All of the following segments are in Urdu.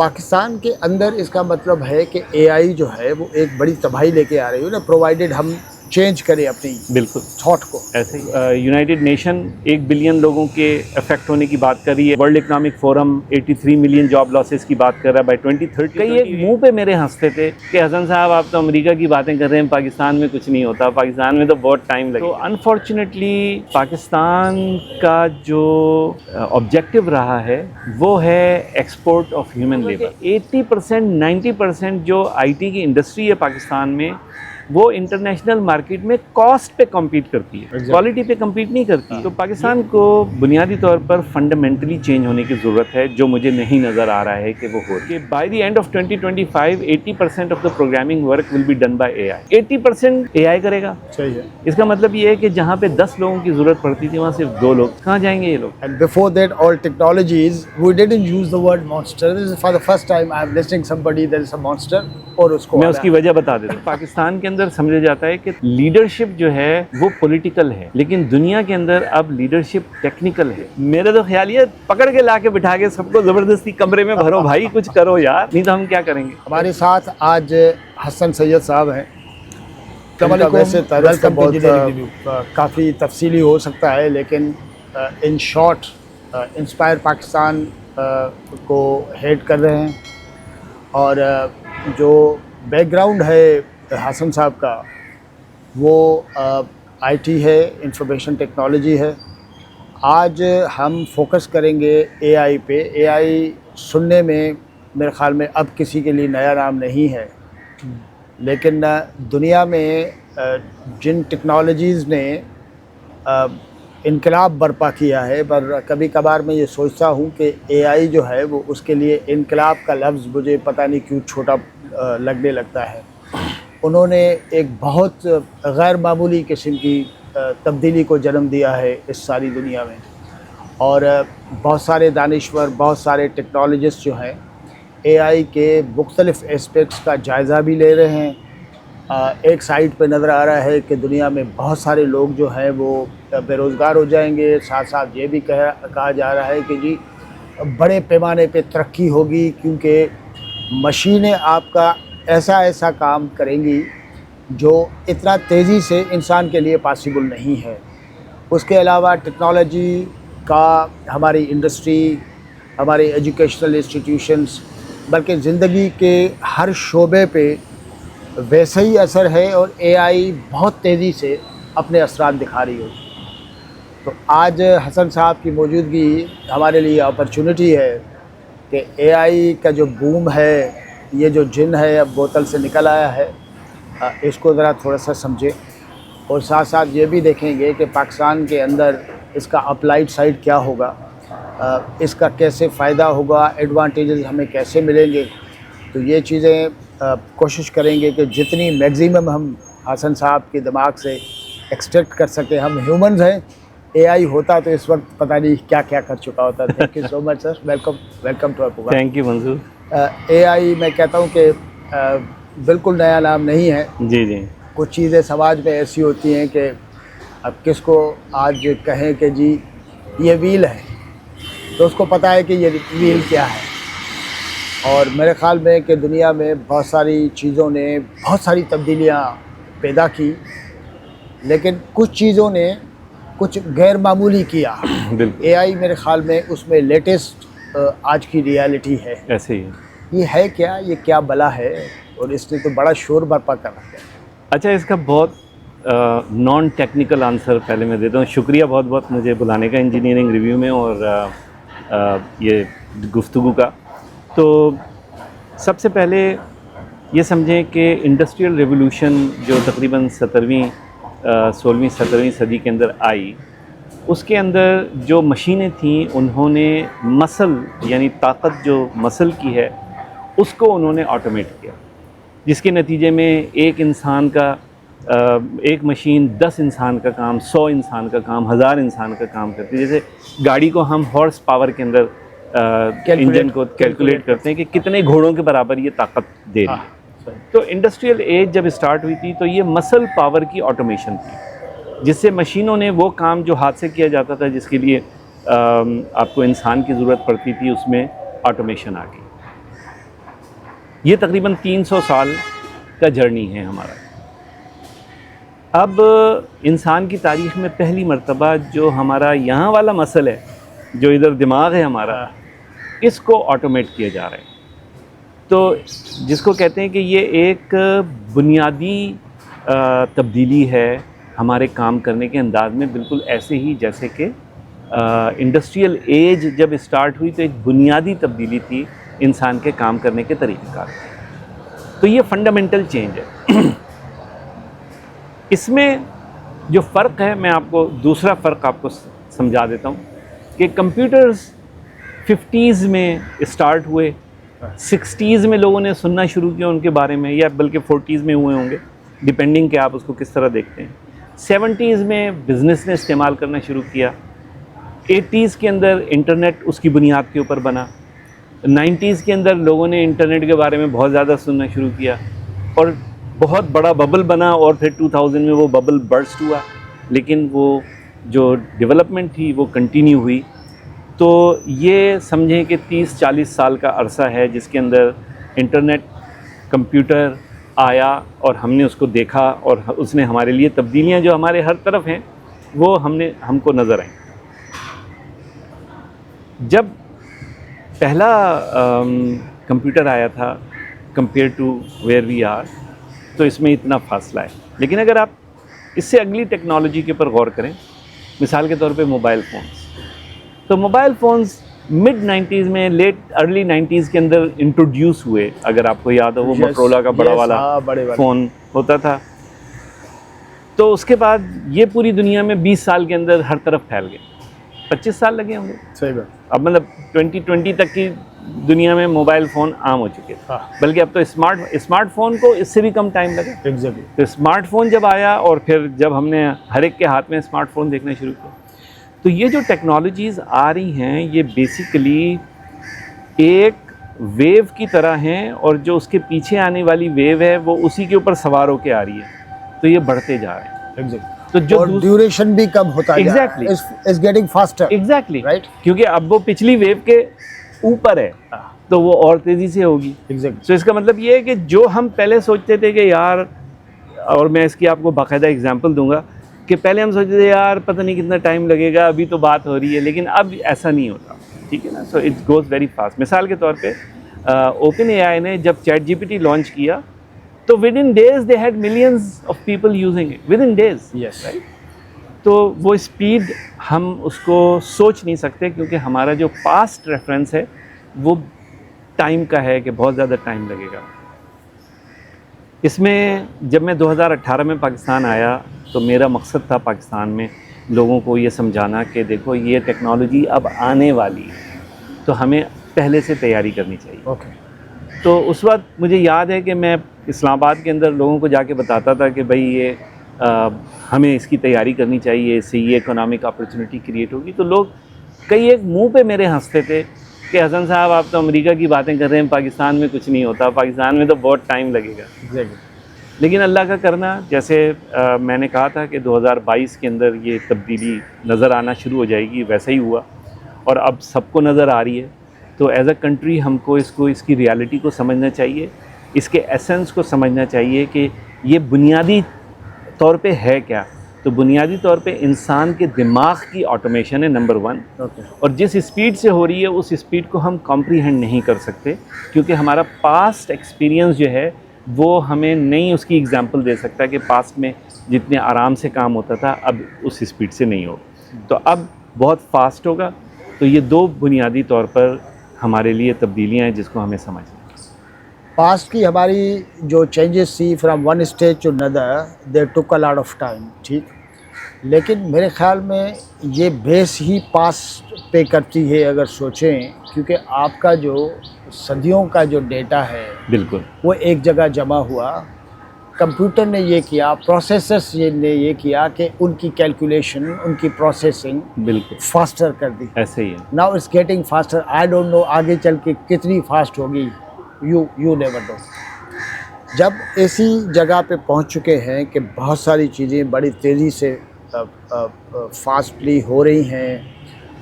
پاکستان کے اندر اس کا مطلب ہے کہ اے آئی جو ہے وہ ایک بڑی تباہی لے کے آ رہی ہے نا، پرووائڈیڈ ہم چینج کریں اپنی بالکل تھاٹ کو. ایسے ہی یونائٹڈ نیشن 1 بلین لوگوں کے افیکٹ ہونے کی بات کر رہی ہے. World economic forum 83 million job losses کی بات کر رہا ہے بائی 2030. کئی ایک منہ پہ میرے ہنستے تھے کہ حسن صاحب آپ تو امریکہ کی باتیں کر رہے ہیں، پاکستان میں کچھ نہیں ہوتا، پاکستان میں تو بہت ٹائم لگے. تو انفارچونیٹلی پاکستان کا جو آبجیکٹیو رہا ہے وہ ہے ایکسپورٹ آف ہیومن لیبر. 80% 90% جو آئی ٹی کی انڈسٹری ہے پاکستان میں وہ انٹرنیشنل مارکیٹ میں کاسٹ پہ کمپیٹ کرتی ہے، کوالٹی پہ کمپیٹ نہیں کرتی. تو پاکستان کو بنیادی طور پر فنڈامنٹلی چینج ہونے کی ضرورت ہے، جو مجھے نہیں نظر آ رہا ہے کہ وہ ہو رہی ہے. By the end of 2025 80% of the programming work will be done by A I. 80% A I کرے گا. صحیح ہے. اس کا مطلب یہ ہے کہ جہاں پہ 10 لوگوں کی ضرورت پڑتی تھی وہاں صرف 2 لوگ. کہاں جائیں گے یہ لوگ؟ And before that, all technologies, we didn't use the word monster. This is for the first time I'm listening somebody there is a monster. اور اس کو میں اس کی وجہ بتا دیتا ہوں. پاکستان کے اندر سمجھا جاتا ہے کہ لیڈرشپ جو ہے وہ پولیٹیکل ہے، لیکن دنیا کے اندر اب لیڈرشپ ٹیکنیکل ہے. میرا تو خیال یہ پکڑ کے لا کے بٹھا کے سب کو زبردستی کمرے میں بھرو بھائی، کچھ کرو یار، نہیں تو ہم کیا کریں گے. ہمارے ساتھ آج حسن سید صاحب ہیں. ویسے تعارف کا بہت کافی تفصیلی ہو سکتا ہے، لیکن ان شارٹ انسپائر پاکستان کو ہیڈ کر رہے ہیں. اور جو بیک گراؤنڈ ہے حسن صاحب کا وہ آئی ٹی ہے، انفارمیشن ٹیکنالوجی ہے. آج ہم فوکس کریں گے اے آئی پہ. اے آئی سننے میں میرے خیال میں اب کسی کے لیے نیا نام نہیں ہے، لیکن دنیا میں جن ٹیکنالوجیز نے انقلاب برپا کیا ہے، پر کبھی کبھار میں یہ سوچتا ہوں کہ اے آئی جو ہے وہ اس کے لیے انقلاب کا لفظ مجھے پتہ نہیں کیوں چھوٹا لگنے لگتا ہے. انہوں نے ایک بہت غیر معمولی قسم کی تبدیلی کو جنم دیا ہے اس ساری دنیا میں، اور بہت سارے دانشور، بہت سارے ٹیکنالوجسٹ جو ہیں اے آئی کے مختلف اسپیکٹس کا جائزہ بھی لے رہے ہیں. ایک سائٹ پہ نظر آ رہا ہے کہ دنیا میں بہت سارے لوگ جو ہیں وہ بے روزگار ہو جائیں گے. ساتھ ساتھ یہ بھی کہا جا رہا ہے کہ جی بڑے پیمانے پہ ترقی ہوگی، کیونکہ مشینیں آپ کا ایسا کام کریں گی جو اتنا تیزی سے انسان کے لیے پاسبل نہیں ہے. اس کے علاوہ ٹیکنالوجی کا ہماری انڈسٹری، ہماری ایجوکیشنل انسٹیٹیوشنز، بلکہ زندگی کے ہر شعبے پہ ویسے ہی اثر ہے، اور اے آئی بہت تیزی سے اپنے اثرات دکھا رہی ہوتی. تو آج حسن صاحب کی موجودگی ہمارے لیے اپرچونٹی ہے کہ اے آئی کا جو بوم ہے، یہ جو جن ہے اب بوتل سے نکل آیا ہے، اس کو ذرا تھوڑا سا سمجھیں، اور ساتھ ساتھ یہ بھی دیکھیں گے کہ پاکستان کے اندر اس کا اپلائیڈ سائڈ کیا ہوگا، اس کا کیسے فائدہ ہوگا، ایڈوانٹیجز ہمیں کیسے ملیں گے. تو یہ چیزیں کوشش کریں گے کہ جتنی میگزیمم ہم حسن صاحب کے دماغ سے ایکسٹریکٹ کر سکیں. ہم ہیومنز ہیں، اے آئی ہوتا تو اس وقت پتہ نہیں کیا کیا کر چکا ہوتا. Thank you so much sir. Welcome to our programme. Thank you Manzoor. A I میں کہتا ہوں کہ بالکل نیا نام نہیں ہے. جی کچھ چیزیں سماج میں ایسی ہوتی ہیں کہ اب کس کو آج کہیں کہ جی یہ ویل ہے تو اس کو پتہ ہے کہ یہ ویل کیا ہے. اور میرے خیال میں کہ دنیا میں بہت ساری چیزوں نے بہت ساری تبدیلیاں پیدا کی، لیکن کچھ چیزوں نے کچھ غیر معمولی کیا. اے آئی میرے خیال میں اس میں لیٹسٹ آج کی ریالٹی ہے. ایسے ہی یہ ہے کیا، یہ کیا بلا ہے، اور اس نے تو بڑا شور برپا کر رکھا ہے. اچھا، اس کا بہت نان ٹیکنیکل آنسر پہلے میں دیتا ہوں. شکریہ بہت بہت مجھے بلانے کا انجینئرنگ ریویو میں اور یہ گفتگو کا. تو سب سے پہلے یہ سمجھیں کہ انڈسٹریل ریولوشن جو تقریباً 16ویں 17ویں صدی کے اندر آئی، اس کے اندر جو مشینیں تھیں انہوں نے مسل یعنی طاقت جو مسل کی ہے اس کو انہوں نے آٹومیٹ کیا، جس کے نتیجے میں ایک انسان کا ایک مشین 10 انسان کا کام، 100 انسان کا کام، 1000 انسان کا کام کرتی ہے. جیسے گاڑی کو ہم ہارس پاور کے اندر انجن کو کیلکولیٹ کرتے ہیں کہ کتنے گھوڑوں کے برابر یہ طاقت دے رہی ہے. تو انڈسٹریل ایج جب اسٹارٹ ہوئی تھی تو یہ مسل پاور کی آٹومیشن تھی، جس سے مشینوں نے وہ کام جو ہاتھ سے کیا جاتا تھا جس کے لیے آپ کو انسان کی ضرورت پڑتی تھی، اس میں آٹومیشن آ گئی. یہ تقریباً 300 سال کا جرنی ہے ہمارا. اب انسان کی تاریخ میں پہلی مرتبہ جو ہمارا یہاں والا مسل ہے، جو ادھر دماغ ہے ہمارا، اس کو آٹومیٹ کیا جا رہا ہے. تو جس کو کہتے ہیں کہ یہ ایک بنیادی تبدیلی ہے ہمارے کام کرنے کے انداز میں، بالکل ایسے ہی جیسے کہ انڈسٹریل ایج جب اسٹارٹ ہوئی تو ایک بنیادی تبدیلی تھی انسان کے کام کرنے کے طریقہ کار. تو یہ فنڈامنٹل چینج ہے. اس میں جو فرق ہے، میں آپ کو دوسرا فرق آپ کو سمجھا دیتا ہوں کہ کمپیوٹرز 50s میں اسٹارٹ ہوئے، 60s میں لوگوں نے سننا شروع کیا ان کے بارے میں، یا بلکہ 40s میں ہوئے ہوں گے، ڈیپینڈنگ کہ آپ اس کو کس طرح دیکھتے ہیں. 70s میں بزنس نے استعمال کرنا شروع کیا. 80s کے اندر انٹرنیٹ اس کی بنیاد کے اوپر بنا. 90s کے اندر لوگوں نے انٹرنیٹ کے بارے میں بہت زیادہ سننا شروع کیا اور بہت بڑا ببل بنا، اور پھر 2000 میں وہ ببل برسٹ ہوا. لیکن وہ جو ڈیولپمنٹ تھی وہ کنٹینیو ہوئی. تو یہ سمجھیں کہ 30-40 سال کا عرصہ ہے جس کے اندر انٹرنیٹ، کمپیوٹر آیا اور ہم نے اس کو دیکھا، اور اس نے ہمارے لیے تبدیلیاں جو ہمارے ہر طرف ہیں وہ ہم کو نظر آئیں. جب پہلا کمپیوٹر آیا تھا compare to where we are, تو اس میں اتنا فاصلہ ہے. لیکن اگر آپ اس سے اگلی ٹیکنالوجی کے اوپر غور کریں، مثال کے طور پہ موبائل فونز، تو موبائل فونز مڈ 90s میں، ارلی 90s کے اندر انٹروڈیوس ہوئے. اگر آپ کو یاد ہو، وہ موٹرولا کا بڑا والا فون ہوتا تھا. تو اس کے بعد یہ پوری دنیا میں 20 سال کے اندر ہر طرف پھیل گئے. 25 سال لگے ہوں گے. صحیح بات. اب مطلب 2020 تک کی دنیا میں موبائل فون عام ہو چکے تھے. بلکہ اب تو اسمارٹ فون کو اس سے بھی کم ٹائم لگا. ایگزیکٹلی. تو اسمارٹ فون جب آیا اور پھر جب ہم نے ہر ایک کے ہاتھ میں اسمارٹ فون دیکھنا شروع کیا، تو یہ جو ٹیکنالوجیز آ رہی ہیں یہ بیسیکلی ایک ویو کی طرح ہیں، اور جو اس کے پیچھے آنے والی ویو ہے وہ اسی کے اوپر سوار ہو کے آ رہی ہے. تو یہ بڑھتے جا رہے ہیں. ایگزیکٹلی. تو جو ڈیوریشن بھی کم ہوتا ہے. Exactly. It's getting faster. Exactly Right. کیونکہ اب وہ پچھلی ویو کے اوپر ہے تو وہ اور تیزی سے ہوگی. Exactly. تو اس کا مطلب یہ ہے کہ جو ہم پہلے سوچتے تھے کہ یار، اور میں اس کی آپ کو باقاعدہ اگزامپل دوں گا کہ پہلے ہم سوچتے تھے یار پتہ نہیں کتنا ٹائم لگے گا، ابھی تو بات ہو رہی ہے، لیکن اب ایسا نہیں ہوتا. ٹھیک ہے نا. So it goes very fast. مثال کے طور پہ اوپن اے آئی نے جب ChatGPT launch کیا تو within days they had millions of people using it within days. Yes. Right. تو وہ اسپیڈ ہم اس کو سوچ نہیں سکتے، کیونکہ ہمارا جو پاسٹ ریفرنس ہے وہ ٹائم کا ہے کہ بہت زیادہ ٹائم لگے گا. اس میں جب میں 2018 میں پاکستان آیا تو میرا مقصد تھا پاکستان میں لوگوں کو یہ سمجھانا کہ دیکھو یہ ٹیکنالوجی اب آنے والی ہے، تو ہمیں پہلے سے تیاری کرنی چاہیے. Okay. تو اس وقت مجھے یاد ہے کہ میں اسلام آباد کے اندر لوگوں کو جا کے بتاتا تھا کہ بھائی یہ ہمیں اس کی تیاری کرنی چاہیے، اس سے یہ اکنامک اپرچونٹی کریٹ ہوگی. تو لوگ کئی ایک منہ پہ میرے ہنستے تھے کہ حسن صاحب آپ تو امریکہ کی باتیں کر رہے ہیں، پاکستان میں کچھ نہیں ہوتا، پاکستان میں تو بہت ٹائم لگے گا. Exactly. لیکن اللہ کا کرنا، جیسے میں نے کہا تھا کہ 2022 کے اندر یہ تبدیلی نظر آنا شروع ہو جائے گی، ویسا ہی ہوا اور اب سب کو نظر آ رہی ہے. تو ایز اے کنٹری ہم کو اس کی ریالٹی کو سمجھنا چاہیے، اس کے ایسنس کو سمجھنا چاہیے کہ یہ بنیادی طور پہ ہے کیا. تو بنیادی طور پہ انسان کے دماغ کی آٹومیشن ہے نمبر 1. Okay. اور جس اسپیڈ سے ہو رہی ہے اس اسپیڈ کو ہم کمپریہینڈ نہیں کر سکتے، کیونکہ ہمارا پاسٹ ایکسپیرینس جو ہے وہ ہمیں نہیں اس کی ایگزامپل دے سکتا کہ پاسٹ میں جتنے آرام سے کام ہوتا تھا اب اس اسپیڈ سے نہیں ہوگا. تو اب بہت فاسٹ ہوگا. تو یہ 2 بنیادی طور پر ہمارے لیے تبدیلیاں ہیں جس کو ہمیں سمجھنا ہے. پاسٹ کی ہماری جو چینجز تھی from one stage to another, they took a lot of time. ٹھیک. لیکن میرے خیال میں یہ بیس ہی پاسٹ پہ کرتی ہے اگر سوچیں، کیونکہ آپ کا جو صدیوں کا جو ڈیٹا ہے بالکل وہ ایک جگہ جمع ہوا. کمپیوٹر نے یہ کیا، پروسیسرس نے یہ کیا کہ ان کی کیلکولیشن، ان کی پروسیسنگ بالکل فاسٹر کر دی. ایسے ہی ہے. Now it's getting faster. I don't know آگے چل کے کتنی فاسٹ ہوگی. You never know. جب ایسی جگہ پہ پہنچ چکے ہیں کہ بہت ساری چیزیں بڑی تیزی سے فاسٹلی ہو رہی ہیں،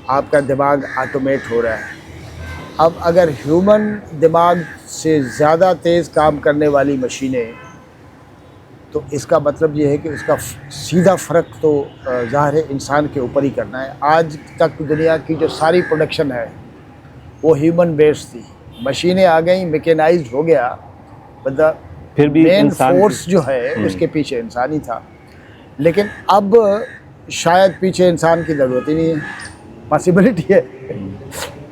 آپ کا دماغ آٹومیٹ ہو رہا ہے، اب اگر ہیومن دماغ سے زیادہ تیز کام کرنے والی مشینیں، تو اس کا مطلب یہ ہے کہ اس کا سیدھا فرق تو ظاہر ہے انسان کے اوپر ہی کرنا ہے۔ آج تک دنیا کی جو ساری پروڈکشن ہے وہ ہیومن بیسڈ تھی، مشینیں آ گئیں، میکینائزڈ ہو گیا، پھر بھی مین انسان فورس جو ہے اس کے پیچھے انسان ہی تھا۔ لیکن اب شاید پیچھے انسان کی ضرورت ہی نہیں ہے، پاسبلٹی ہے۔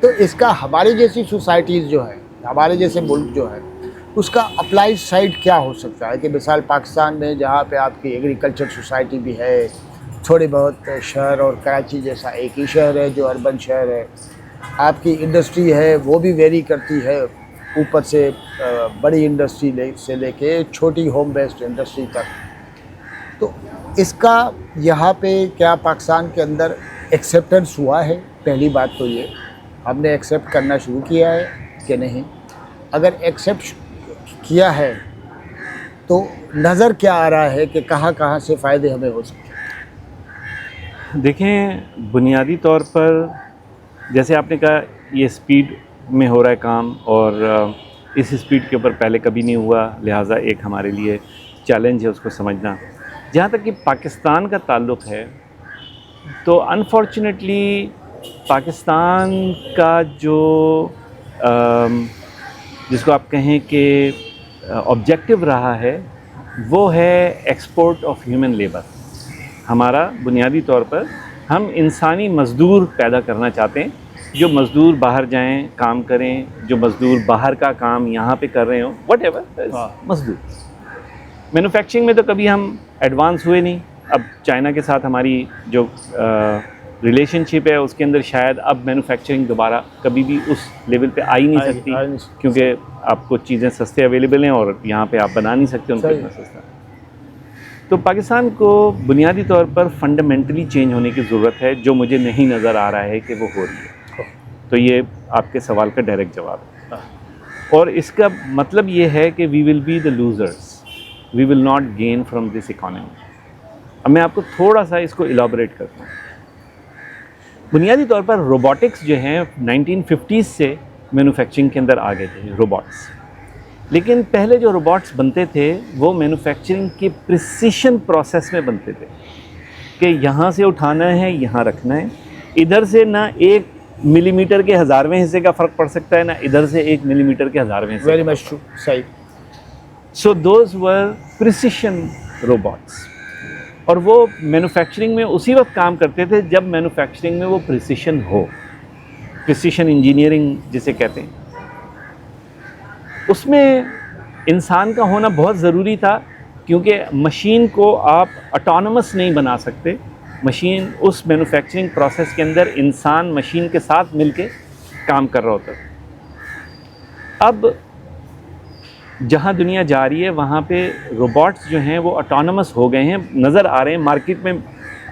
تو اس کا ہماری جیسی سوسائٹیز جو ہے، ہمارے جیسے ملک جو ہے، اس کا اپلائیڈ سائڈ کیا ہو سکتا ہے؟ کہ مثال پاکستان میں جہاں پہ آپ کی ایگریکلچر سوسائٹی بھی ہے، تھوڑی بہت شہر اور کراچی جیسا ایک ہی شہر ہے جو اربن شہر ہے، آپ کی انڈسٹری ہے وہ بھی ویری کرتی ہے، اوپر سے بڑی انڈسٹری سے لے کے چھوٹی ہوم بیسڈ انڈسٹری تک۔ تو اس کا یہاں پہ کیا پاکستان کے اندر ایکسیپٹنس ہوا ہے؟ پہلی بات تو یہ ہم نے ایکسیپٹ کرنا شروع کیا ہے کہ نہیں؟ اگر ایکسیپٹ کیا ہے تو نظر کیا آ رہا ہے کہ کہاں کہاں سے فائدے ہمیں ہو سکتے ہیں؟ دیکھیں، بنیادی طور پر جیسے آپ نے کہا یہ سپیڈ میں ہو رہا ہے کام، اور اس سپیڈ کے اوپر پہلے کبھی نہیں ہوا، لہٰذا ایک ہمارے لیے چیلنج ہے اس کو سمجھنا۔ جہاں تک کہ پاکستان کا تعلق ہے تو انفارچونیٹلی پاکستان کا جو جس کو آپ کہیں کہ آبجیکٹیو رہا ہے وہ ہے ایکسپورٹ آف ہیومن لیبر۔ ہمارا بنیادی طور پر ہم انسانی مزدور پیدا کرنا چاہتے ہیں، جو مزدور باہر جائیں کام کریں، جو مزدور باہر کا کام یہاں پہ کر رہے ہوں، واٹ ایور مزدور۔ مینوفیکچرنگ میں تو کبھی ہم ایڈوانس ہوئے نہیں، اب چائنا کے ساتھ ہماری جو ریلیشن شپ ہے اس کے اندر شاید اب مینوفیکچرنگ دوبارہ کبھی بھی اس لیول پہ آ ہی نہیں سکتی، کیونکہ آپ کو چیزیں سستے اویلیبل ہیں اور یہاں پہ آپ بنا نہیں سکتے ان کو اتنا سستا۔ تو پاکستان کو بنیادی طور پر فنڈامنٹلی چینج ہونے کی ضرورت ہے، جو مجھے نہیں نظر آ رہا ہے کہ وہ ہو رہی ہے۔ تو یہ آپ کے سوال کا ڈائریکٹ جواب ہے، اور اس کا مطلب یہ ہے کہ we will be the losers, we will not gain from this economy. اب میں آپ کو تھوڑا سا اس کو ایلابریٹ کرتا ہوں۔ بنیادی طور پر روبوٹکس جو ہیں 1950s سے مینوفیکچرنگ کے اندر آ گئے تھے روبوٹس، لیکن پہلے جو روبوٹس بنتے تھے وہ مینوفیکچرنگ کے پریسیشن پروسیس میں بنتے تھے، کہ یہاں سے اٹھانا ہے، یہاں رکھنا ہے، ادھر سے نہ 1 ملی میٹر کے 1000ویں حصے کا فرق پڑ سکتا ہے، نہ ادھر سے 1 ملی میٹر کے 1000ویں حصے۔ ویری مچ ٹرو، صحیح۔ So those were precision robots, اور وہ مینوفیکچرنگ میں اسی وقت کام کرتے تھے جب مینوفیکچرنگ میں وہ پریسیشن ہو، پریسیشن انجینئرنگ جسے کہتے ہیں۔ اس میں انسان کا ہونا بہت ضروری تھا، کیونکہ مشین کو آپ آٹونومس نہیں بنا سکتے، مشین اس مینوفیکچرنگ پروسیس کے اندر انسان مشین کے ساتھ مل کے کام کر رہا ہوتا تھا۔ اب جہاں دنیا جا رہی ہے وہاں پہ روبوٹس جو ہیں وہ آٹونومس ہو گئے ہیں، نظر آ رہے ہیں، مارکیٹ میں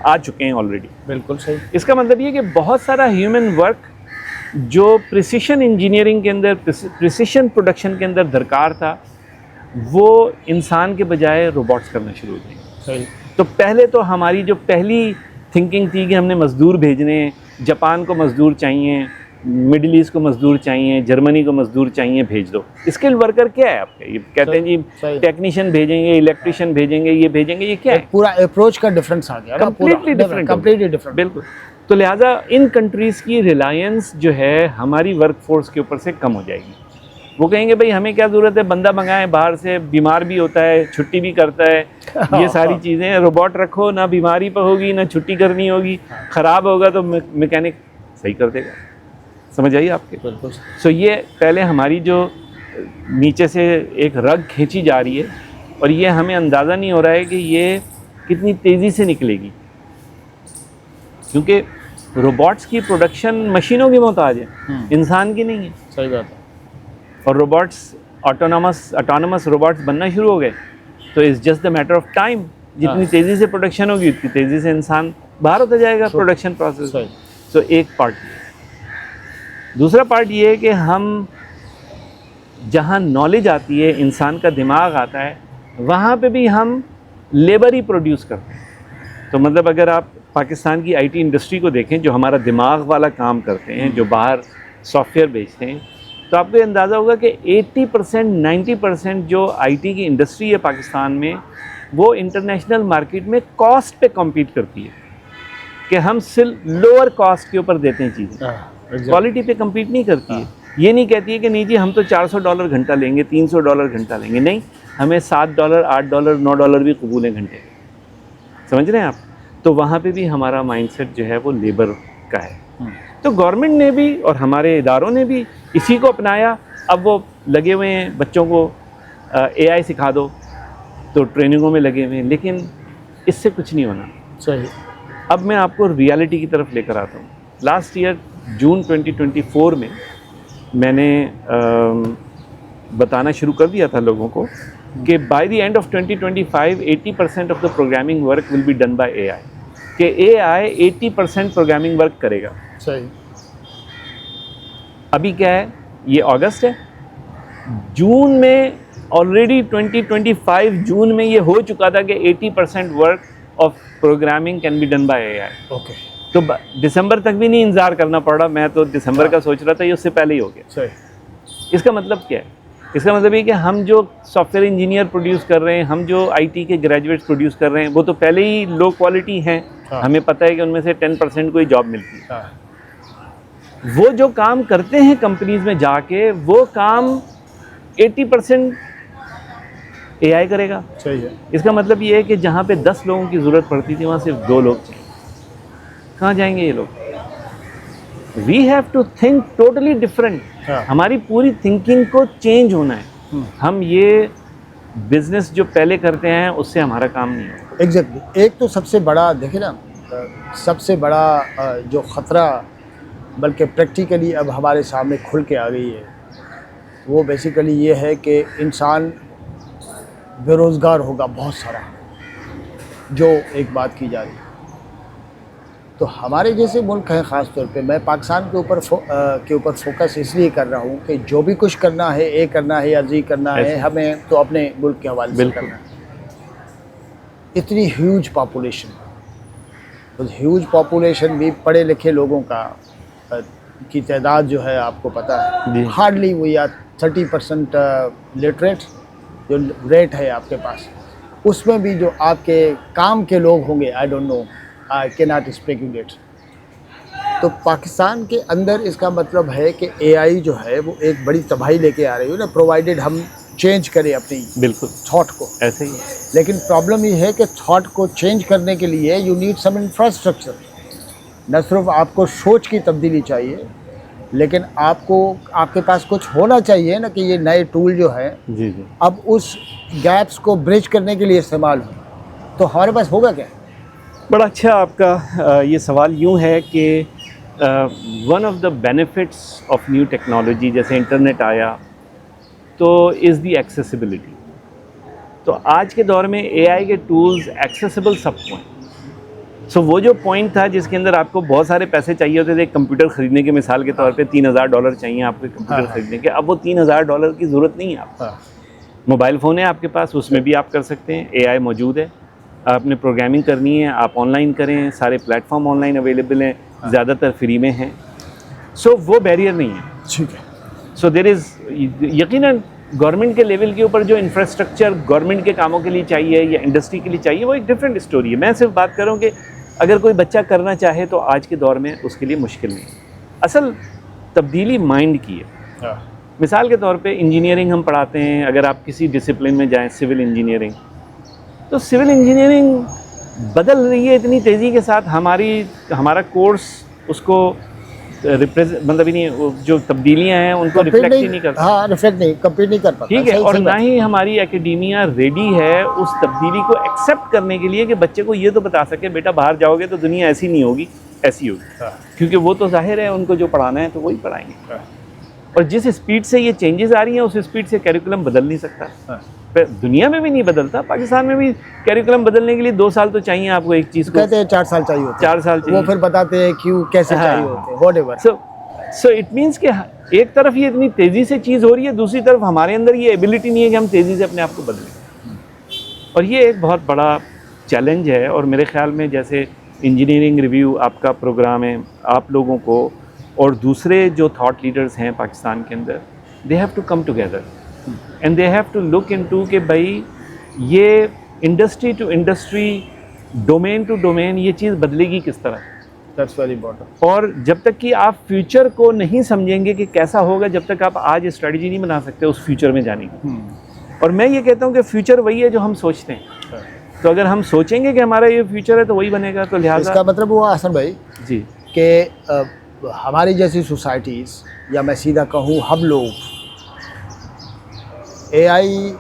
آ چکے ہیں آلریڈی۔ بالکل صحیح۔ اس کا مطلب یہ کہ بہت سارا ہیومن ورک جو پریسیشن انجینئرنگ کے اندر، پریسیشن پروڈکشن کے اندر درکار تھا، وہ انسان کے بجائے روبوٹس کرنا شروع ہو گئے۔ صحیح۔ تو پہلے تو ہماری جو پہلی تھنکنگ تھی کہ ہم نے مزدور بھیجنے، جاپان کو مزدور چاہیے، مڈل ایسٹ کو مزدور چاہیے، جرمنی کو مزدور چاہیے، بھیج دو۔ اسکل ورکر کیا ہے آپ کے؟ یہ کہتے ہیں جی ٹیکنیشین بھیجیں گے، الیکٹریشین بھیجیں گے، یہ بھیجیں گے، یہ کیا ہے؟ پورا اپروچ کا ڈفرینس آ گیا، کمپلیٹلی ڈفرینٹ، کمپلیٹلی ڈفرینٹ۔ بالکل۔ تو لہٰذا ان کنٹریز کی ریلائنس جو ہے ہماری ورک فورس کے اوپر سے کم ہو جائے گی۔ وہ کہیں گے بھائی ہمیں کیا ضرورت ہے، بندہ منگائیں باہر سے، بیمار بھی ہوتا ہے، چھٹی بھی کرتا ہے، یہ ساری چیزیں، روبوٹ رکھو، نہ بیماری پہ ہوگی، نہ چھٹی کرنی ہوگی، خراب ہوگا تو میکینک صحیح کر دے گا۔ سمجھ آئیے آپ کے؟ بالکل۔ سو یہ پہلے ہماری جو نیچے سے ایک رگ کھینچی جا رہی ہے، اور یہ ہمیں اندازہ نہیں ہو رہا ہے کہ یہ کتنی تیزی سے نکلے گی، کیونکہ روبوٹس کی پروڈکشن مشینوں کی محتاج ہے، انسان کی نہیں ہے۔ صحیح بات ہے۔ اور روبوٹس آٹونومس روبوٹس بننا شروع ہو گئے، تو it's just the matter of time, جتنی تیزی سے پروڈکشن ہوگی اتنی تیزی سے انسان باہر ہوتا جائے گا پروڈکشن پروسیس۔ تو ایک پارٹ یہ ہے۔ دوسرا پارٹ یہ ہے کہ ہم جہاں نالج آتی ہے، انسان کا دماغ آتا ہے، وہاں پہ بھی ہم لیبر ہی پروڈیوس کرتے ہیں۔ تو مطلب اگر آپ پاکستان کی آئی ٹی انڈسٹری کو دیکھیں، جو ہمارا دماغ والا کام کرتے ہیں، جو باہر سافٹ ویئر بیچتے ہیں تو آپ کو اندازہ ہوگا کہ 80% 90% جو آئی ٹی کی انڈسٹری ہے پاکستان میں وہ انٹرنیشنل مارکیٹ میں کاسٹ پہ کمپیٹ کرتی ہے کہ ہم صرف لوور کاسٹ کے اوپر دیتے ہیں چیزیں، کوالٹی پہ کمپیٹ نہیں کرتی ہے. یہ نہیں کہتی ہے کہ نہیں جی ہم تو $400 گھنٹہ لیں گے، $300 گھنٹہ لیں گے، نہیں، ہمیں $7 $8 $9 بھی قبول ہیں گھنٹے. سمجھ رہے ہیں آپ؟ تو وہاں پہ بھی ہمارا مائنڈ سیٹ جو ہے وہ لیبر کا ہے. تو گورنمنٹ نے بھی اور ہمارے اداروں نے بھی اسی کو اپنایا. اب وہ لگے ہوئے ہیں بچوں کو اے آئی سکھا دو تو ٹریننگوں میں لگے ہوئے ہیں، لیکن اس سے کچھ نہیں ہونا. صحیح. اب میں آپ کو ریالٹی کی طرف لے کر آتا ہوں. لاسٹ ایئر جون 2024 میں نے بتانا شروع کر دیا تھا لوگوں کو کہ by the end of 2025 80% of the programming work will be done by A I, کہ اے آئی 80% پروگرامنگ ورک کرے گا. صحیح. ابھی کیا ہے، یہ اگست ہے، جون میں آلریڈی 2025 جون میں یہ ہو چکا تھا کہ 80% work of programming can be done by A I. Okay. تو دسمبر تک بھی نہیں انتظار کرنا پڑا. میں تو دسمبر کا سوچ رہا تھا، یہ اس سے پہلے ہی ہو گیا. صحیح. اس کا مطلب کیا ہے؟ اس کا مطلب یہ کہ ہم جو سافٹ ویئر انجینئر پروڈیوس کر رہے ہیں، ہم جو آئی ٹی کے گریجویٹس پروڈیوس کر رہے ہیں، وہ تو پہلے ہی لو کوالٹی ہیں. ہمیں پتہ ہے کہ ان میں سے 10% کو ہی جاب ملتی ہے. وہ جو کام کرتے ہیں کمپنیز میں جا کے، وہ کام 80% اے آئی کرے گا. صحیح ہے. اس کا مطلب یہ ہے کہ جہاں پہ 10 لوگوں کی ضرورت پڑتی تھی وہاں صرف 2 لوگ چاہیے. کہاں جائیں گے یہ لوگ؟ We have to think totally different. ہماری پوری تھنکنگ کو چینج ہونا ہے. ہم یہ بزنس جو پہلے کرتے ہیں اس سے ہمارا کام نہیں ہوگا. ایگزیکٹلی. ایک تو سب سے بڑا دیکھیں نا، سب سے بڑا جو خطرہ بلکہ پریکٹیکلی اب ہمارے سامنے کھل کے آ گئی ہے، وہ بیسیکلی یہ ہے کہ انسان بے روزگار ہوگا بہت سارا، جو ایک بات کی جا رہی ہے. تو ہمارے جیسے ملک ہیں، خاص طور پہ میں پاکستان کے اوپر فوکس اس لیے کر رہا ہوں کہ جو بھی کچھ کرنا ہے، اے کرنا ہے یا زی کرنا ہے، ہمیں تو اپنے ملک کے حوالے سے کرنا ہے. اتنی ہیوج پاپولیشن بھی پڑھے لکھے لوگوں کی تعداد جو ہے آپ کو پتہ ہے، ہارڈلی وہ یا 30% لٹریٹ جو ریٹ ہے آپ کے پاس، اس میں بھی جو آپ کے کام کے لوگ ہوں گے، آئی ڈونٹ نو، آئی کی ناٹ اسپیکولیٹ. تو پاکستان کے اندر اس کا مطلب ہے کہ اے آئی جو ہے وہ ایک بڑی تباہی لے کے آ رہی ہے نا، پرووائڈیڈ ہم چینج کریں اپنی بالکل تھاٹ کو. ایسے ہی. لیکن پرابلم یہ ہے کہ تھاٹ کو چینج کرنے کے لیے یو نیڈ سم انفراسٹرکچر. نہ صرف آپ کو سوچ کی تبدیلی چاہیے، لیکن آپ کے پاس کچھ ہونا چاہیے نا کہ یہ نئے ٹول جو ہے جی جی اب اس گیپس کو برج کرنے کے لیے استعمال ہو. تو ہمارے پاس ہوگا کیا؟ بڑا اچھا آپ کا یہ سوال یوں ہے کہ one of the benefits of new technology, جیسے انٹرنیٹ آیا تو از دی ایکسیسیبلٹی. تو آج کے دور میں اے آئی کے ٹولز ایکسیسیبل سب کو ہیں. سو وہ جو پوائنٹ تھا جس کے اندر آپ کو بہت سارے پیسے چاہیے ہوتے تھے ایک کمپیوٹر خریدنے کے، مثال کے طور پہ $3000 چاہیے آپ کو کمپیوٹر خریدنے کے، اب وہ $3000 کی ضرورت نہیں ہے. آپ موبائل فون ہے آپ کے پاس، اس میں بھی آپ کر سکتے ہیں. اے آئی موجود ہے. آپ نے پروگرامنگ کرنی ہے آپ آن لائن کریں، سارے plate form on line available ہیں، زیادہ تر فری میں ہیں. سو وہ بیریئر نہیں ہے. ٹھیک ہے. سو دیر از یقیناً گورنمنٹ کے لیول کے اوپر جو انفراسٹرکچر گورنمنٹ کے کاموں کے لیے چاہیے یا انڈسٹری کے لیے چاہیے وہ ایک ڈفرینٹ اسٹوری ہے. میں صرف بات کر رہا ہوں کہ اگر کوئی بچہ کرنا چاہے تو آج کے دور میں اس کے لیے مشکل نہیں. اصل تبدیلی مائنڈ کی ہے. مثال کے طور پہ انجینئرنگ ہم پڑھاتے ہیں، اگر آپ کسی ڈسپلن میں جائیں، سول انجینئرنگ، تو سول انجینئرنگ بدل رہی ہے اتنی تیزی کے ساتھ. ہمارا کورس اس کو مطلب نہیں، جو تبدیلیاں ہیں ان کو ریفلیکٹ ہی نہیں کرتا. ہاں، ریفلیکٹ نہیں، کمپلیٹ نہیں کر پاتا. ٹھیک ہے. اور نہ ہی ہماری اکیڈیمیا ریڈی ہے اس تبدیلی کو ایکسیپٹ کرنے کے لیے کہ بچے کو یہ تو بتا سکے بیٹا باہر جاؤ گے تو دنیا ایسی نہیں ہوگی، ایسی ہوگی. کیونکہ وہ تو ظاہر ہے ان کو جو پڑھانا ہے تو وہی پڑھائیں گے. اور جس اسپیڈ سے یہ چینجز آ رہی ہیں اس اسپیڈ سے کیریکولم بدل نہیں سکتا. دنیا میں بھی نہیں بدلتا، پاکستان میں بھی کیریکولم بدلنے کے لیے 2 سال تو چاہیے آپ کو. ایک چیز کو کہتے ہیں 4 سال چاہیے ہوتے ہیں. 4 سال چاہیے. وہ پھر بتاتے ہیں کیوں کیسے چاہیے ہوتے ہیں، what ever. So it means کہ ایک طرف یہ اتنی تیزی سے چیز ہو رہی ہے، دوسری طرف ہمارے اندر یہ ایبلٹی نہیں ہے کہ ہم تیزی سے اپنے آپ کو بدلیں. اور یہ ایک بہت بڑا چیلنج ہے. اور میرے خیال میں جیسے انجینئرنگ ریویو آپ کا پروگرام ہے، آپ لوگوں کو اور دوسرے جو تھاٹ لیڈرز ہیں پاکستان کے اندر, they have to come together and they have to look into کہ بھائی یہ industry to industry, domain to domain یہ چیز بدلے گی کس طرح. That's very important. اور جب تک کہ آپ فیوچر کو نہیں سمجھیں گے کہ کیسا ہوگا, جب تک آپ آج اسٹریٹجی نہیں بنا سکتے اس فیوچر میں جانے کی. اور میں یہ کہتا ہوں کہ فیوچر وہی ہے جو ہم سوچتے ہیں. تو اگر ہم سوچیں گے کہ ہمارا یہ فیوچر ہے تو وہی بنے گا. تو اس لہٰذا کا مطلب ہوا حسن بھائی جی کہ ہماری جیسی سوسائٹیز, یا میں سیدھا کہوں ہم لوگ, اے آئی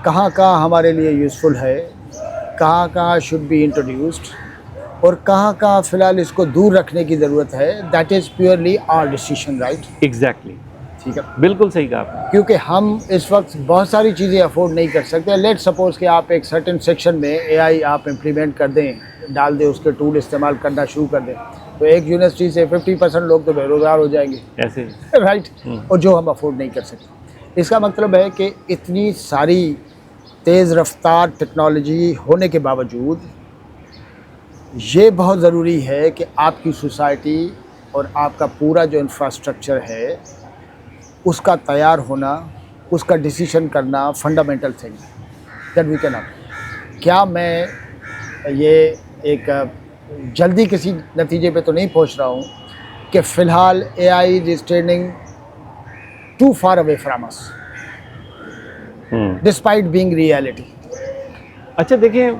کہاں کہاں ہمارے لیے یوزفل ہے, کہاں کہاں شوڈ بی انٹروڈیوسڈ, اور کہاں کہاں فی الحال اس کو دور رکھنے کی ضرورت ہے, that is purely our decision, right. Exactly, ٹھیک ہے, بالکل صحیح کہا آپ نے. کیونکہ ہم اس وقت بہت ساری چیزیں افورڈ نہیں کر سکتے. لیٹ سپوز کہ آپ ایک سرٹن سیکشن میں اے آئی آپ امپلیمنٹ کر دیں, ڈال دیں, اس کے ٹول استعمال کرنا شروع کر دیں, تو ایک یونیورسٹی سے 50% لوگ تو بے روزگار ہو جائیں گے, ایسے رائٹ, اور جو ہم افورڈ نہیں کر سکتے. اس کا مطلب ہے کہ اتنی ساری تیز رفتار ٹیکنالوجی ہونے کے باوجود یہ بہت ضروری ہے کہ آپ کی سوسائٹی اور آپ کا پورا جو انفراسٹرکچر ہے اس کا تیار ہونا, اس کا ڈیسیشن کرنا fundamental thing that we can up. کیا میں یہ ایک جلدی کسی نتیجے پہ تو نہیں پہنچ رہا ہوں کہ فی الحال A I is standing too far away from us despite being reality. اچھا دیکھیں,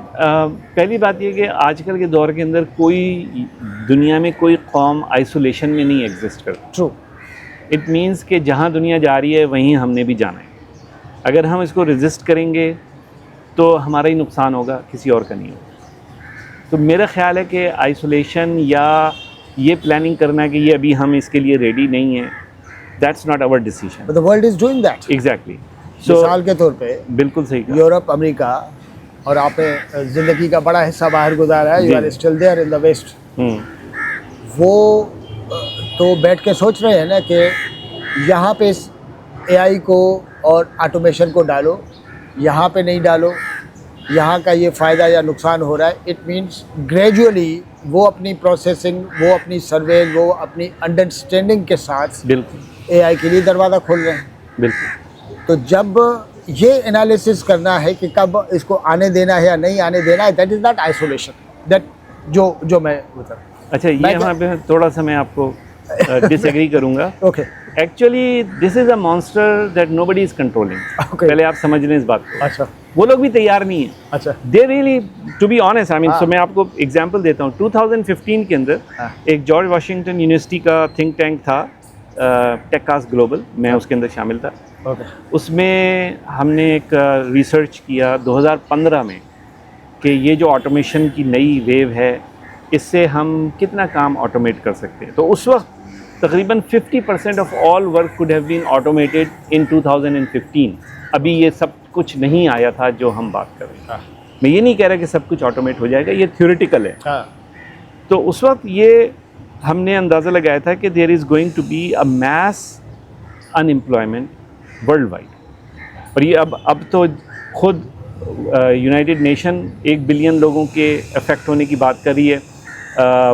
پہلی بات یہ کہ آج کل کے دور کے اندر کوئی دنیا میں کوئی قوم آئسولیشن میں نہیں ایگزسٹ کرتی. ٹرو. اٹ مینس کہ جہاں دنیا جا رہی ہے وہیں ہم نے بھی جانا ہے. اگر ہم اس کو ریزسٹ کریں گے تو ہمارا ہی نقصان ہوگا, کسی اور کا نہیں ہوگا. تو میرا خیال ہے کہ آئسولیشن یا یہ پلاننگ کرنا کہ یہ ابھی ہم اس کے لیے ریڈی نہیں ہیں, that's not our decision. But the world is doing that. Exactly. مثال کے طور پہ بالکل صحیح کہا. یورپ, امریکہ, اور آپ نے زندگی کا بڑا حصہ باہر گزارا ہے, you are still there in the West. وہ تو بیٹھ کے سوچ رہے ہیں نا کہ یہاں پہ اس اے آئی کو اور آٹومیشن کو ڈالو, یہاں پہ نہیں ڈالو, یہاں کا یہ فائدہ یا نقصان ہو رہا ہے. اٹ مینس گریجولی وہ اپنی پروسیسنگ, وہ اپنی سروے, وہ اپنی انڈرسٹینڈنگ کے ساتھ بالکل اے آئی کے لیے دروازہ کھول رہے ہیں. بالکل. تو جب یہ انالیسس کرنا ہے کہ کب اس کو آنے دینا ہے یا نہیں آنے دینا ہے, that is not isolation. That جو میں بتا. اچھا یہاں پہ تھوڑا سا میں آپ کو ڈس ایگری کروں گا. Okay. Actually this is a monster that nobody is controlling. پہلے آپ سمجھ لیں اس بات کو. اچھا. وہ لوگ بھی تیار نہیں ہیں. اچھا. They really to be honest, I mean, so میں آپ کو ایگزامپل دیتا ہوں. 2015 کے اندر ایک جارج واشنگٹن یونیورسٹی کا تھنک ٹینک تھا, ٹیکاس گلوبل, میں اس کے اندر شامل تھا. اس میں ہم نے ایک ریسرچ کیا 2015 میں کہ یہ جو آٹومیشن کی نئی ویو ہے اس سے ہم کتنا کام آٹومیٹ کر سکتے ہیں. تو اس وقت تقریباً 50% of all work could have been automated in 2015. ابھی یہ سب کچھ نہیں آیا تھا جو ہم بات کر رہے ہیں. میں یہ نہیں کہہ رہا کہ سب کچھ آٹومیٹ ہو جائے گا, یہ تھیوریٹیکل ہے. تو اس وقت یہ ہم نے اندازہ لگایا تھا کہ there is going to be a mess in employment worldwide. اور یہ اب تو خود یونائٹڈ نیشن 1 بلین لوگوں کے افیکٹ ہونے کی بات کر رہی ہے.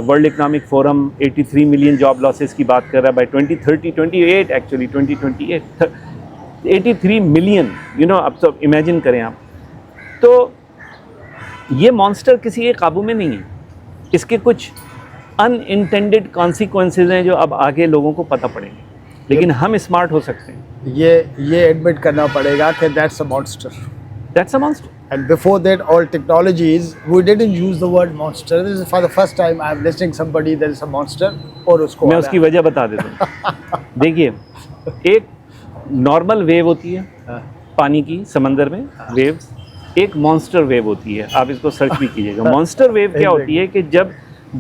World economic forum 83 million job losses کی بات کر رہا ہے بائی 2028 ایکچولی 2028 83 ملین. اب تو امیجن کریں آپ. تو یہ مانسٹر کسی کے قابو میں نہیں ہے. اس کے کچھ ان انٹینڈیڈ کانسیکوینسز ہیں جو اب آگے لوگوں کو پتہ پڑیں گے, لیکن ہم اسمارٹ ہو سکتے ہیں. یہ ایڈمٹ کرنا پڑے گا کہ that's a monster. That's a monster. And before that, all technologies, we didn't use the word monster. This is for the first time I'm listening somebody there is a monster. اور اس کو میں اس کی وجہ بتا دیتا ہوں. دیکھیے, ایک نارمل ویو ہوتی ہے پانی کی سمندر میں ویوز, ایک مانسٹر ویو ہوتی ہے. آپ اس کو سرچ بھی کیجیے گا. مانسٹر ویو کیا ہوتی ہے کہ جب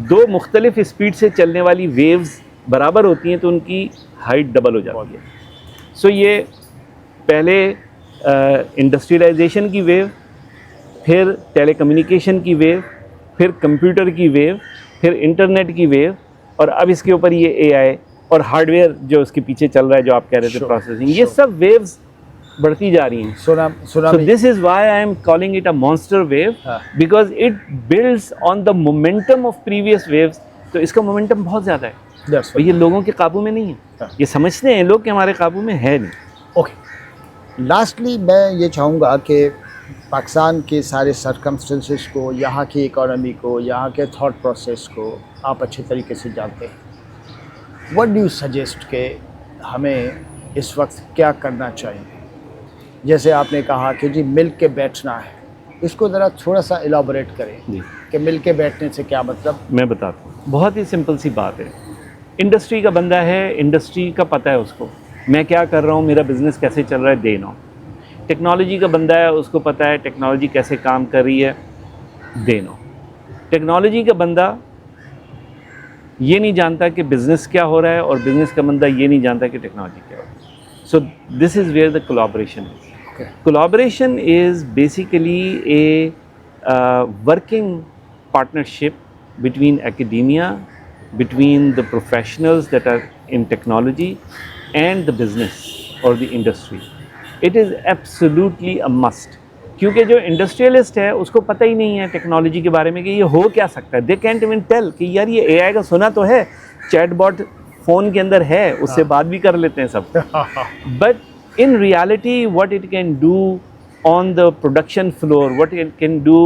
دو مختلف اسپیڈ سے چلنے والی ویوز برابر ہوتی ہیں تو ان کی ہائٹ ڈبل ہو جاتی ہے. سو یہ پہلے انڈسٹریلائزیشن کی ویو, پھر ٹیلی کمیونیکیشن کی ویو, پھر کمپیوٹر کی ویو, پھر انٹرنیٹ کی ویو, اور اب اس کے اوپر یہ اے آئی اور ہارڈ ویئر جو اس کے پیچھے چل رہا ہے جو آپ کہہ رہے تھے پروسیسنگ, یہ سب ویوز بڑھتی جا رہی ہیں. So this is why I am calling it a monster wave, because it builds on the momentum of previous waves. تو اس کا مومنٹم بہت زیادہ ہے. That's اور یہ لوگوں کے قابو میں نہیں ہے. یہ سمجھتے ہیں لوگ کہ ہمارے قابو میں ہے نہیں. اوکے. لاسٹلی میں یہ چاہوں گا کہ پاکستان کے سارے سرکمسٹنسز کو، یہاں کی اکانومی کو، یہاں کے تھاٹ پروسیس کو آپ اچھے طریقے سے جانتے ہیں. وٹ ڈو یو سجیسٹ کہ ہمیں اس وقت کیا کرنا چاہیے؟ جیسے آپ نے کہا کہ جی مل کے بیٹھنا ہے، اس کو ذرا تھوڑا سا الابوریٹ کریں جی کہ مل کے بیٹھنے سے کیا مطلب. میں بتاتا ہوں. بہت ہی سمپل سی بات ہے. انڈسٹری کا بندہ ہے، انڈسٹری کا پتہ ہے اس کو میں کیا کر رہا ہوں، میرا بزنس کیسے چل رہا ہے، دے نو. ٹیکنالوجی کا بندہ ہے، اس کو پتہ ہے ٹیکنالوجی کیسے کام کر رہی ہے، دے نو. ٹیکنالوجی کا بندہ یہ نہیں جانتا کہ بزنس کیا ہو رہا ہے، اور بزنس کا بندہ یہ نہیں جانتا کہ ٹیکنالوجی کیا ہو رہا ہے. So this is where the collaboration is. Collaboration is basically a working partnership between academia, between the professionals that are in technology and the business or the industry. It is absolutely a must. کیونکہ جو انڈسٹریلسٹ ہے اس کو پتہ ہی نہیں ہے ٹیکنالوجی کے بارے میں کہ یہ ہو کیا سکتا ہے. دے کینٹ ایون ٹیل کہ یار یہ اے آئی کا سنا تو ہے، چیٹ باٹ فون کے اندر ہے، اس سے بات بھی کر لیتے ہیں سب. But in reality what it can do on the production floor, what it can do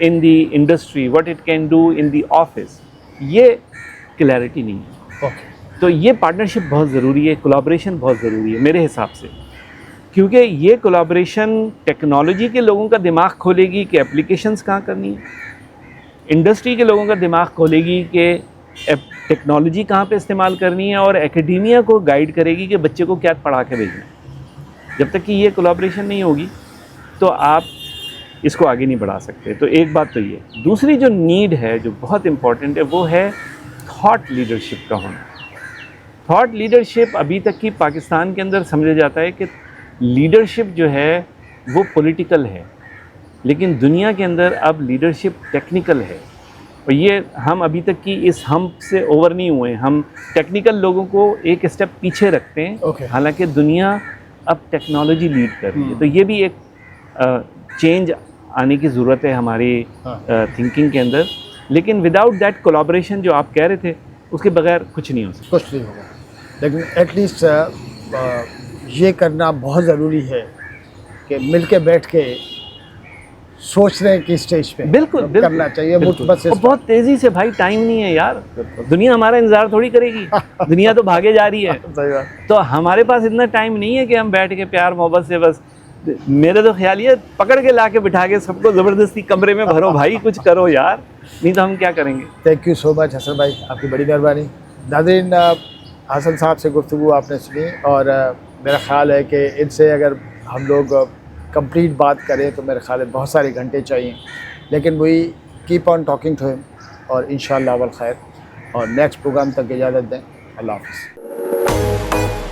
in the industry, what it can do in the office, یہ کلیئرٹی نہیں ہے. تو یہ پارٹنرشپ بہت ضروری ہے، کولیبریشن بہت ضروری ہے میرے حساب سے. کیونکہ یہ کولیبریشن ٹیکنالوجی کے لوگوں کا دماغ کھولے گی کہ اپلیکیشنز کہاں کرنی ہے، انڈسٹری کے لوگوں کا دماغ کھولے گی کہ ٹیکنالوجی کہاں پہ استعمال کرنی ہے، اور ایکیڈیمیا کو گائیڈ کرے گی کہ بچے کو کیا پڑھا کے بھیجنا ہے. جب تک کہ یہ کولیبریشن نہیں ہوگی تو آپ اس کو آگے نہیں بڑھا سکتے. تو ایک بات تو یہ. دوسری جو نیڈ ہے جو بہت امپورٹنٹ ہے وہ ہے تھاٹ لیڈرشپ کا ہونا. تھاٹ لیڈرشپ ابھی تک کی پاکستان کے اندر سمجھا جاتا ہے کہ لیڈرشپ جو ہے وہ پولیٹیکل ہے، لیکن دنیا کے اندر اب لیڈرشپ ٹیکنیکل ہے. اور یہ ہم ابھی تک کی اس ہم سے اوور نہیں ہوئے. ہم ٹیکنیکل لوگوں کو ایک اسٹیپ پیچھے رکھتے ہیں، حالانکہ دنیا اب ٹیکنالوجی لیڈ کر رہی ہے. تو یہ بھی ایک چینج آنے کی ضرورت ہے ہماری تھنکنگ کے اندر. لیکن وداؤٹ دیٹ کولیبریشن جو آپ کہہ رہے تھے اس کے بغیر کچھ نہیں ہو سکتا. کچھ نہیں ہوگا. لیکن ایٹ لیسٹ یہ کرنا بہت ضروری ہے کہ مل کے بیٹھ کے سوچنے کی اسٹیج پہ بالکل کرنا چاہیے. اور بہت تیزی سے بھائی، ٹائم نہیں ہے یار. دنیا ہمارا انتظار تھوڑی کرے گی، دنیا تو بھاگے جا رہی ہے. تو ہمارے پاس اتنا ٹائم نہیں ہے کہ ہم بیٹھ کے پیار محبت سے بس. میرا تو خیال یہ پکڑ کے لا کے بٹھا کے سب کو زبردستی کمرے میں بھرو بھائی، کچھ کرو یار، نہیں تو ہم کیا کریں گے. تھینک یو سو مچ حسن بھائی، آپ کی بڑی مہربانی. ناظرین، حسن صاحب سے گفتگو آپ نے سنی، اور میرا خیال ہے کہ ان سے اگر ہم لوگ کمپلیٹ بات کریں تو میرے خیال ہے بہت سارے گھنٹے چاہیے. لیکن وہی کیپ آن ٹاکنگ ٹو ہم، اور انشاءاللہ والخیر. اور نیکسٹ پروگرام تک اجازت دیں. اللہ حافظ.